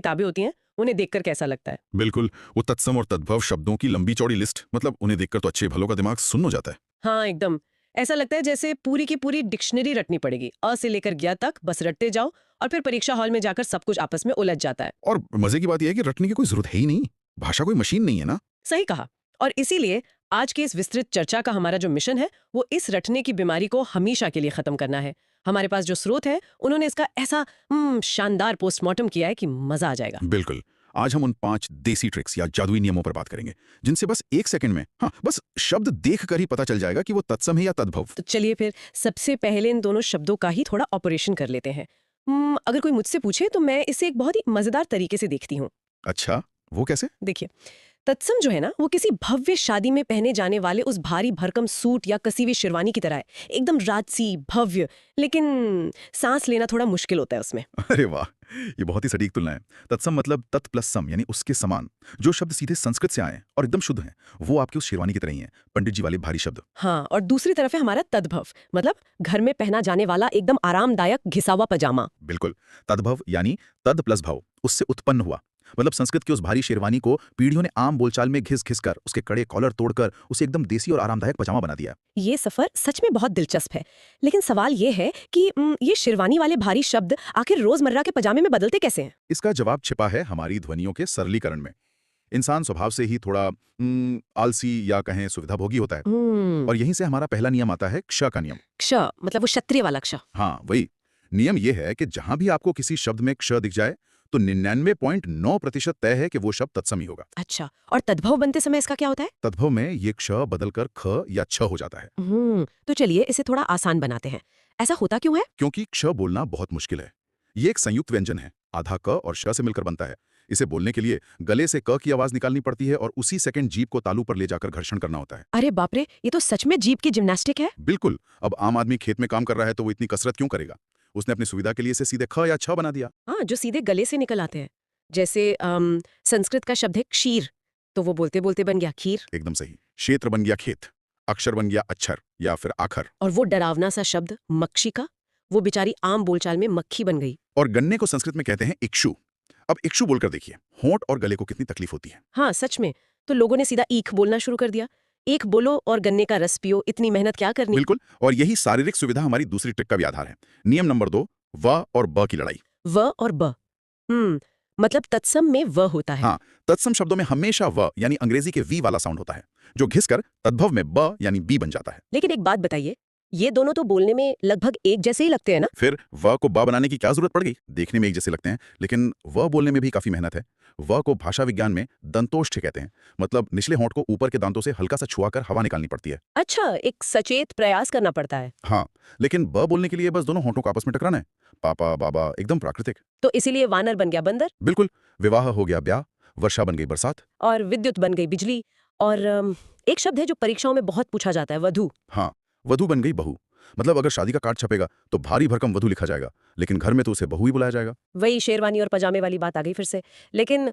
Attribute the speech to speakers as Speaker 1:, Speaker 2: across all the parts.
Speaker 1: किताबें होती हैं उन्हें देखकर कैसा लगता है।
Speaker 2: बिल्कुल, वो तत्सम और तद्भव शब्दों की लंबी चौड़ी लिस्ट, मतलब उन्हें देखकर तो अच्छे भलों का दिमाग सुन्न हो जाता है।
Speaker 1: हाँ एकदम, ऐसा लगता है जैसे पूरी की पूरी डिक्शनरी रटनी पड़ेगी, अ से लेकर ज्ञ तक बस रटते जाओ और फिर परीक्षा हॉल में जाकर सब कुछ आपस में उलझ जाता है।
Speaker 2: और मजे की बात यह है कि रटने की कोई जरूरत है ही नहीं। भाषा कोई मशीन नहीं है ना।
Speaker 1: सही कहा। और इसीलिए आज के इस विस्तृत चर्चा का हमारा जो मिशन है वो इस रटने की बीमारी को हमेशा के लिए खत्म करना है। हमारे पास जो स्रोत है उन्होंने इसका ऐसा शानदार पोस्टमार्टम किया है कि मजा आ जाएगा।
Speaker 2: बिल्कुल। आज हम उन 5 देसी ट्रिक्स या जादुई नियमों पर बात करेंगे, जिनसे बस 1 सेकंड में, हाँ, बस शब्द देखकर ही पता चल जाएगा कि वो तत्सम है या तद्भव।
Speaker 1: तो चलिए फिर सबसे पहले इन दोनों शब्दों का ही थोड़ा ऑपरेशन कर लेते हैं। अगर कोई मुझसे पूछे तो मैं इसे एक बहुत ही मजेदार तरीके से देखती हूँ।
Speaker 2: अच्छा, वो कैसे?
Speaker 1: देखिए, तत्सम जो है ना वो किसी भव्य शादी में पहने जाने वाले उस भारी भरकम सूट या कसी हुई शेरवानी की तरह है, एकदम राजसी भव्य, लेकिन सांस लेना थोड़ा मुश्किल होता है उसमें।
Speaker 2: अरे वाह, ये बहुत ही सटीक तुलना है। तत्सम मतलब तत् प्लस सम, यानी उसके समान। जो शब्द सीधे संस्कृत से आए और एकदम शुद्ध हैं, वो आपके उस शेरवानी की तरह ही हैं, पंडित जी वाले भारी शब्द।
Speaker 1: हाँ, और दूसरी तरफ है हमारा तद्भव, मतलब घर में पहना जाने वाला एकदम आरामदायक घिसा हुआ पजामा।
Speaker 2: बिल्कुल। तद्भव यानी तद प्लस भव, उससे उत्पन्न हुआ। मतलब संस्कृत की उस भारी शेरवानी को पीढ़ियों ने आम बोलचाल में घिस घिस कर, उसके कड़े कॉलर तोड़कर उसे एकदम देसी और आरामदायक पजामा बना दिया।
Speaker 1: ये सफर सच में बहुत दिलचस्प है, लेकिन सवाल ये है कि ये शेरवानी वाले भारी शब्द आखिर रोजमर्रा के पजामे में बदलते कैसे हैं?
Speaker 2: इसका जवाब छिपा है हमारी ध्वनियों के सरलीकरण में। इंसान स्वभाव से ही थोड़ा आलसी या कहें सुविधाभोगी होता है। और यहीं से हमारा पहला नियम आता है, क्ष का नियम।
Speaker 1: क्ष मतलब वो क्षत्रिय वाला क्ष।
Speaker 2: हाँ, वही। नियम यह है कि जहां भी आपको किसी शब्द में क्ष दिख जाए, तो 99.9% तय है कि वो शब्द तत्सम ही होगा।
Speaker 1: अच्छा, और तद्भव बनते समय इसका क्या होता है?
Speaker 2: तद्भव में ये क्ष बदलकर ख या छ हो जाता है।
Speaker 1: तो चलिए इसे थोड़ा आसान बनाते हैं। ऐसा होता क्यों है?
Speaker 2: क्योंकि क्ष बोलना बहुत मुश्किल है। ये एक संयुक्त व्यंजन है, आधा क और श से मिलकर बनता है। इसे बोलने के लिए गले से क की आवाज निकालनी पड़ती है और उसी सेकंड जीभ को तालू पर ले जाकर घर्षण करना होता है।
Speaker 1: अरे बाप रे, ये तो सच में जीभ की जिम्नास्टिक है।
Speaker 2: बिल्कुल। अब आम आदमी खेत में काम कर रहा है तो वो इतनी कसरत क्यों करेगा? उसने अपनी सुविधा के लिए इसे सीधे ख या छ बना दिया।
Speaker 1: हाँ, जो सीधे गले से निकल आते हैं। जैसे संस्कृत का शब्द है क्षीर, तो वो बोलते बोलते बन गया खीर।
Speaker 2: एकदम सही। क्षेत्र बन गया खेत, अक्षर बन गया अक्षर या फिर आखर।
Speaker 1: और वो डरावना सा शब्द मक्षिका, वो बेचारी आम बोलचाल में मक्खी बन गई।
Speaker 2: और गन्ने को संस्कृत में कहते हैं इक्षु। अब इक्षु बोलकर देखिए, होंठ और गले को कितनी तकलीफ होती है।
Speaker 1: हाँ सच में, तो लोगों ने सीधा ईख बोलना शुरू कर दिया। ईख बोलो और गन्ने का रस पियो, इतनी मेहनत क्या करनी।
Speaker 2: बिल्कुल। और यही शारीरिक सुविधा हमारी दूसरी ट्रिक का भी आधार है। नियम नंबर 2, व और ब की लड़ाई।
Speaker 1: व और ब, मतलब तत्सम में व होता है।
Speaker 2: हाँ, तत्सम शब्दों में हमेशा व यानी अंग्रेजी के वी वाला साउंड होता है, जो घिसकर तद्भव में ब यानी बी बन जाता है।
Speaker 1: लेकिन एक बात बताइए, ये दोनों तो बोलने में लगभग एक जैसे ही लगते हैं ना?
Speaker 2: फिर व को ब बनाने की क्या जरूरत पड़ गई? देखने में एक जैसे लगते हैं, लेकिन व बोलने में भी काफी मेहनत है। व को भाषा विज्ञान में दंतोष्ठ कहते हैं, मतलब निचले होंठ को ऊपर के दांतों से हल्का सा छुआकर हवा निकालनी पड़ती है।
Speaker 1: अच्छा, एक सचेत प्रयास करना पड़ता है।
Speaker 2: हाँ, लेकिन ब बोलने के लिए बस दोनों होंठों को आपस में टकराना है। पापा बाबा, एकदम प्राकृतिक।
Speaker 1: तो इसीलिए वानर बन गया बंदर,
Speaker 2: बिल्कुल। विवाह हो गया ब्याह, वर्षा बन गई बरसात।
Speaker 1: और विद्युत बन गई बिजली, और एक शब्द है जो परीक्षाओं में बहुत पूछा जाता है, वधू।
Speaker 2: हाँ, वधू बन गई बहू। मतलब अगर शादी का कार्ड छपेगा तो भारी भरकम वधू लिखा जाएगा, लेकिन घर में तो उसे बहू ही बुलाया जाएगा।
Speaker 1: वही शेरवानी और पजामे वाली बात आ गई फिर से। लेकिन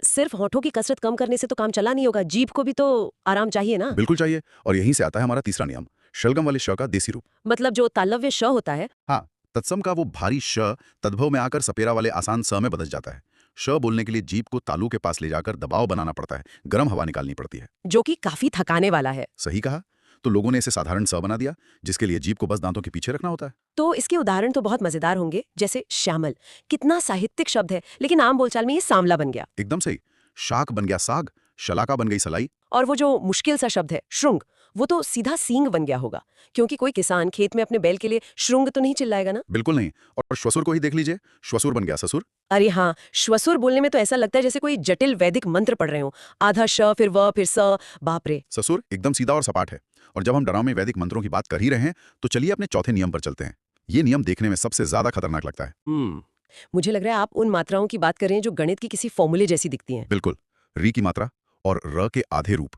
Speaker 1: सिर्फ होठों की कसरत कम करने से तो काम चला नहीं होगा, जीभ को भी तो आराम चाहिए ना।
Speaker 2: बिल्कुल चाहिए। और यहीं से आता है हमारा तीसरा नियम, शलगम वाले श का देसी रूप।
Speaker 1: मतलब जो तालव्य श होता है।
Speaker 2: हाँ, तत्सम का वो भारी श तद्भव में आकर सपेरा वाले आसान स में बदल जाता है। श बोलने के लिए जीभ को तालू के पास ले जाकर दबाव बनाना पड़ता है, गर्म हवा निकालनी पड़ती है।
Speaker 1: जो कि काफी थकाने वाला है।
Speaker 2: सही कहा। तो लोगों ने इसे साधारण स बना दिया, जिसके लिए जीभ को बस दांतों के पीछे रखना होता है।
Speaker 1: तो इसके उदाहरण तो बहुत मजेदार होंगे, जैसे श्यामल, कितना साहित्यिक शब्द है, लेकिन आम बोलचाल में ये सांवला बन गया।
Speaker 2: एकदम सही। शाक बन गया साग, शलाका बन गई सलाई।
Speaker 1: और वो जो मुश्किल सा शब्द है श्रृंग, वो तो सीधा सींग बन गया होगा, क्योंकि कोई किसान खेत में अपने बैल के लिए श्रृंग तो नहीं चिल्लाएगा ना।
Speaker 2: बिल्कुल नहीं। और श्वसुर को ही देख लीजिए, श्वसुर बन गया ससुर।
Speaker 1: अरे हाँ, श्वसुर बोलने में तो ऐसा लगता है जैसे कोई जटिल वैदिक मंत्र पढ़ रहे हो, आधा श फिर व फिर स, बाप रे।
Speaker 2: ससुर एकदम सीधा और सपाट है। और जब हम डरावने वैदिक मंत्रों की बात कर ही रहे हैं, तो चलिए अपने चौथे नियम पर चलते हैं। ये नियम देखने में सबसे ज्यादा खतरनाक लगता है।
Speaker 1: मुझे लग रहा है आप उन मात्राओं की बात कर रहे हैं जो गणित की किसी फॉर्मूले जैसी दिखती हैं।
Speaker 2: बिल्कुल। री की मात्रा और र के आधे रूप।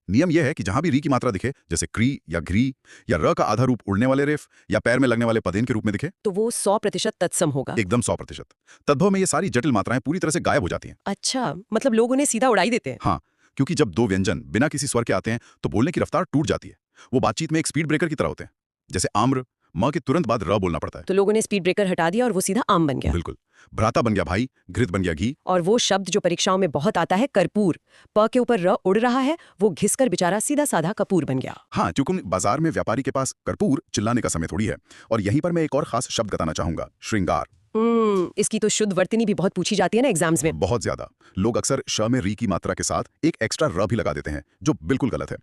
Speaker 2: नियम यह है कि जहां भी री की मात्रा दिखे, जैसे क्री या घ्री, या र का आधा रूप उड़ने वाले रेफ या पैर में लगने वाले पदेन के रूप में दिखे,
Speaker 1: तो वो 100% तत्सम होगा।
Speaker 2: एकदम 100%। तद्भव में ये सारी जटिल मात्राएं पूरी तरह से गायब हो जाती हैं।
Speaker 1: अच्छा, मतलब लोग उन्हें सीधा उड़ाई देते हैं।
Speaker 2: हाँ, क्योंकि जब दो व्यंजन बिना किसी स्वर के आते हैं तो बोलने की रफ्तार टूट जाती है। वो बातचीत में एक स्पीड ब्रेकर की तरह होते हैं। जैसे आम्र माँ के तुरंत बाद र बोलना पड़ता है।
Speaker 1: तो लोगों ने स्पीड ब्रेकर हटा दिया और वो सीधा आम बन गया।
Speaker 2: बिल्कुल, भ्राता बन गया भाई, घृत बन गया घी।
Speaker 1: और वो शब्द जो परीक्षाओं में बहुत आता है, कर्पूर, प के ऊपर र उड़ रहा है, वो घिसकर बेचारा सीधा साधा कपूर बन गया।
Speaker 2: हाँ, क्योंकि बाजार में व्यापारी के पास कर्पूर चिल्लाने का समय थोड़ी है। और यहीं पर मैं एक और खास शब्द बताना चाहूंगा, श्रृंगार।
Speaker 1: इसकी तो शुद्ध वर्तनी भी बहुत पूछी जाती है ना एग्जाम्स में।
Speaker 2: बहुत ज्यादा। लोग अक्सर श में री की मात्रा के साथ एक एक्स्ट्रा र भी लगा देते हैं, जो बिल्कुल गलत है।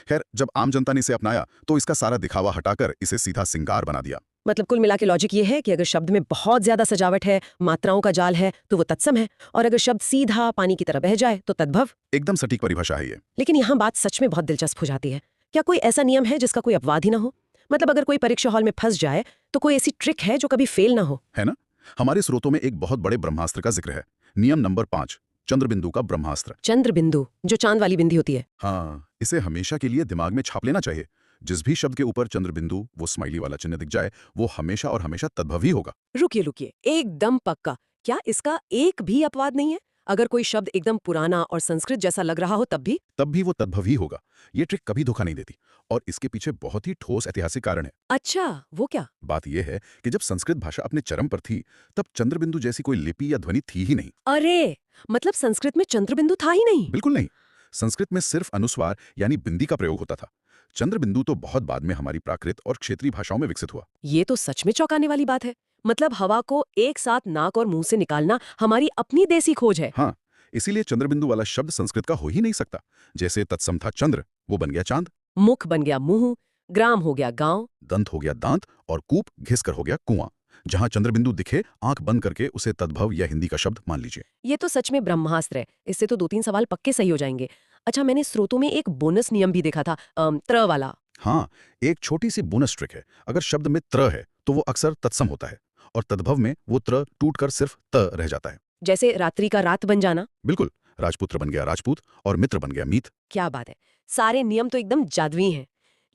Speaker 2: खैर, जब आम जनता ने इसे अपनाया तो इसका सारा दिखावा हटाकर इसे सीधा सिंगार बना दिया।
Speaker 1: मतलब कुल मिला के लॉजिक ये है कि अगर शब्द में बहुत ज्यादा सजावट है, मात्राओं का जाल है, तो वो तत्सम है, और अगर शब्द सीधा पानी की तरह बह जाए तो तद्भव।
Speaker 2: एकदम सटीक परिभाषा है ये।
Speaker 1: लेकिन यहाँ बात सच में बहुत दिलचस्प हो जाती है। क्या कोई ऐसा नियम है जिसका कोई अपवाद ही ना हो? मतलब अगर कोई परीक्षा हॉल में फंस जाए तो कोई ऐसी ट्रिक है जो कभी फेल ना हो?
Speaker 2: है ना? हमारे स्रोतों में एक बहुत बड़े ब्रह्मास्त्र का जिक्र है। नियम नंबर 5, चंद्रबिंदु का ब्रह्मास्त्र।
Speaker 1: चंद्र बिंदु, जो चांद वाली बिंदी होती है।
Speaker 2: हाँ, इसे हमेशा के लिए दिमाग में छाप लेना चाहिए। जिस भी शब्द के ऊपर चंद्रबिंदु, वो स्माइली वाला चिन्ह दिख जाए, वो हमेशा और हमेशा तद्भव ही होगा।
Speaker 1: रुकिए रुकिए, एकदम पक्का। क्या इसका एक भी अपवाद नहीं है? अगर कोई शब्द एकदम पुराना और संस्कृत जैसा लग रहा हो तब भी?
Speaker 2: वो तद्भव ही होगा। ये ट्रिक कभी धोखा नहीं देती और इसके पीछे बहुत ही ठोस ऐतिहासिक कारण है।
Speaker 1: अच्छा, वो क्या?
Speaker 2: बात यह है कि जब संस्कृत भाषा अपने चरम पर थी, तब चंद्रबिंदु जैसी कोई लिपि या ध्वनि थी ही नहीं।
Speaker 1: अरे, मतलब संस्कृत में चंद्रबिंदु था ही नहीं?
Speaker 2: बिल्कुल नहीं। संस्कृत में सिर्फ अनुस्वार यानी बिंदी का प्रयोग होता था। चंद्रबिंदु तो बहुत बाद में हमारी प्राकृत और क्षेत्रीय भाषाओं में विकसित हुआ।
Speaker 1: ये तो सच में चौंकाने वाली बात है। मतलब हवा को एक साथ नाक और मुंह से निकालना हमारी अपनी देसी खोज है।
Speaker 2: हाँ, इसीलिए चंद्रबिंदु वाला शब्द संस्कृत का हो ही नहीं सकता। जैसे तत्सम था चंद्र, वो बन गया चांद।
Speaker 1: मुख बन गया मुंह, ग्राम हो गया गांव,
Speaker 2: दंत हो गया दांत और कूप घिसकर हो गया कुआं। जहां चंद्रबिंदु दिखे, आंख बंद करके उसे तद्भव या हिंदी का शब्द मान लीजिए।
Speaker 1: ये तो सच में ब्रह्मास्त्र है। इससे तो 2-3 सवाल पक्के सही हो जाएंगे। अच्छा, मैंने स्रोतों में एक बोनस नियम भी देखा था, त्र वाला।
Speaker 2: हाँ, एक छोटी सी बोनस ट्रिक है। अगर शब्द में त्र है तो वो अक्सर तत्सम होता है और तद्भव में वो त्र टूटकर सिर्फ त रह जाता है।
Speaker 1: जैसे रात्रि का रात बन जाना।
Speaker 2: बिल्कुल, राजपुत्र बन गया राजपूत और मित्र बन गया मीत।
Speaker 1: क्या बात है, सारे नियम तो एकदम जादुई हैं।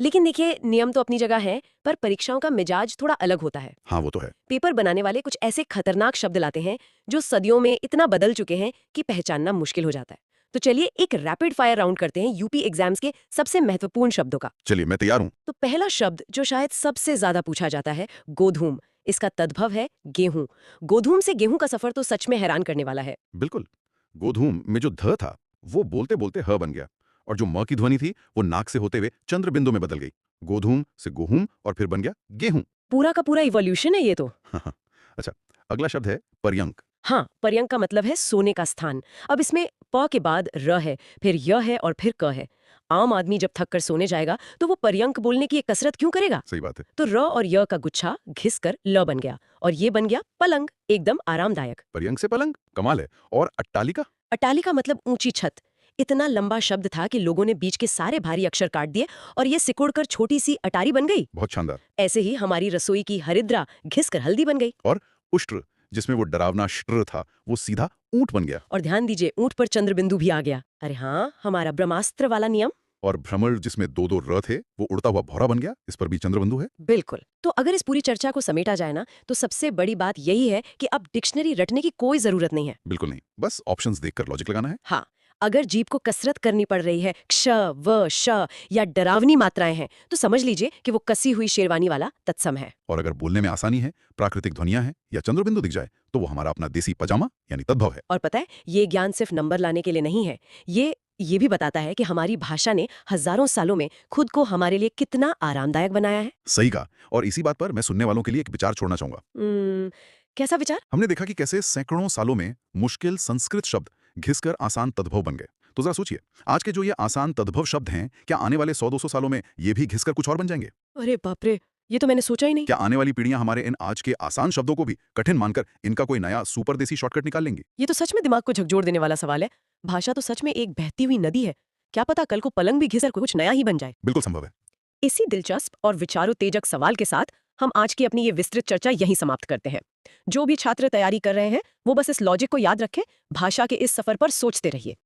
Speaker 1: लेकिन देखिए, नियम तो अपनी जगह है, पर परीक्षाओं का मिजाज थोड़ा अलग होता है।
Speaker 2: हाँ, वो तो है।
Speaker 1: पेपर बनाने वाले कुछ ऐसे खतरनाक शब्द लाते हैं जो सदियों में इतना बदल चुके हैं कि पहचानना मुश्किल हो जाता है। तो चलिए एक रैपिड फायर राउंड करते हैं यूपी एग्जाम्स के सबसे महत्वपूर्ण शब्दों का।
Speaker 2: चलिए, मैं तैयार हूँ।
Speaker 1: तो पहला शब्द जो शायद सबसे ज्यादा पूछा जाता है, गोधूम। इसका तद्भव है गेहूं। गोधूम से गेहूं का सफर तो सच में हैरान करने वाला है।
Speaker 2: बिल्कुल, गोधूम में जो ध था वो बोलते बोलते ह बन गया और जो म की ध्वनि थी वो नाक से होते हुए चंद्रबिंदु में बदल गई। गोधूम से गोहूम और फिर बन गया गेहूं।
Speaker 1: पूरा का पूरा इवोल्यूशन है ये तो।
Speaker 2: अच्छा, अगला शब्द है पर्यंक।
Speaker 1: हाँ, पर्यंक का मतलब है सोने का स्थान। अब इसमें प के बाद र है, फिर य है और फिर क है। आम आदमी जब थक कर सोने जाएगा तो वो पर्यंक बोलने की एक कसरत क्यों करेगा?
Speaker 2: सही बात है।
Speaker 1: तो र और य का गुच्छा घिसकर ल बन गया और ये बन गया पलंग, एकदम आरामदायक।
Speaker 2: पर्यंक से पलंग, कमाल है। और अट्टालिका।
Speaker 1: अट्टालिका मतलब ऊंची छत। इतना लंबा शब्द था कि लोगों ने बीच के सारे भारी अक्षर काट दिए और ये सिकुड़कर छोटी सी अटारी बन गई।
Speaker 2: बहुत शानदार।
Speaker 1: ऐसे ही हमारी रसोई की हरिद्रा घिसकर हल्दी बन गई।
Speaker 2: और उष्ट्र, जिसमें वो डरावना श्र था, वो सीधा ऊंट बन गया।
Speaker 1: और ध्यान दीजिए, ऊंट पर चंद्रबिंदु भी आ गया। अरे हाँ, हमारा ब्रह्मास्त्र वाला नियम।
Speaker 2: और भ्रमर, जिसमें दो दो र थे, वो उड़ता हुआ भौरा बन गया। इस पर भी चंद्रबिंदु है।
Speaker 1: बिल्कुल। तो अगर इस पूरी चर्चा को समेटा जाए ना, तो सबसे बड़ी बात यही है कि अब डिक्शनरी रटने की कोई जरूरत नहीं है।
Speaker 2: बिल्कुल नहीं, बस ऑप्शंस देखकर लॉजिक लगाना है।
Speaker 1: हाँ, अगर जीभ को कसरत करनी पड़ रही है, क्ष, व, श या डरावनी मात्राएं हैं, तो समझ लीजिए कि वो कसी हुई शेरवानी वाला तत्सम है।
Speaker 2: और अगर बोलने में आसानी है, प्राकृतिक ध्वनियां हैं या चंद्रबिंदु दिख जाए, तो वो हमारा अपना देसी पजामा यानी तद्भव है।
Speaker 1: और पता है, ये ज्ञान सिर्फ नंबर लाने के लिए नहीं है। ये भी बताता है कि हमारी भाषा ने हजारों सालों में खुद को हमारे लिए कितना आरामदायक बनाया है।
Speaker 2: सही कहा। और इसी बात पर मैं सुनने वालों के लिए एक विचार छोड़ना चाहूंगा।
Speaker 1: कैसा विचार?
Speaker 2: हमने देखा कि कैसे सैकड़ों सालों में मुश्किल संस्कृत शब्द घिसकर आसान तद्भव बन गए। तो जरा सोचिए, आज के जो ये आसान तद्भव शब्द हैं, क्या आने वाले 100-200 सालों में ये भी घिसकर कुछ और बन जाएंगे?
Speaker 1: अरे बाप रे, ये तो मैंने सोचा ही नहीं।
Speaker 2: क्या आने वाली पीढ़ियां हमारे इन आज के आसान शब्दों को भी कठिन मानकर इनका कोई नया सुपर देसी शॉर्टकट निकाल लेंगी?
Speaker 1: ये तो सच में दिमाग को झकझोर देने वाला सवाल है। भाषा तो सच में एक बहती हुई नदी है। क्या पता कल को पलंग भी घिसकर कुछ नया ही बन जाए।
Speaker 2: बिल्कुल संभव है।
Speaker 1: इसी दिलचस्प और विचारोत्तेजक सवाल के साथ हम आज की अपनी ये विस्तृत चर्चा यहीं समाप्त करते हैं। जो भी छात्र तैयारी कर रहे हैं, वो बस इस लॉजिक को याद रखें, भाषा के इस सफर पर सोचते रहिए।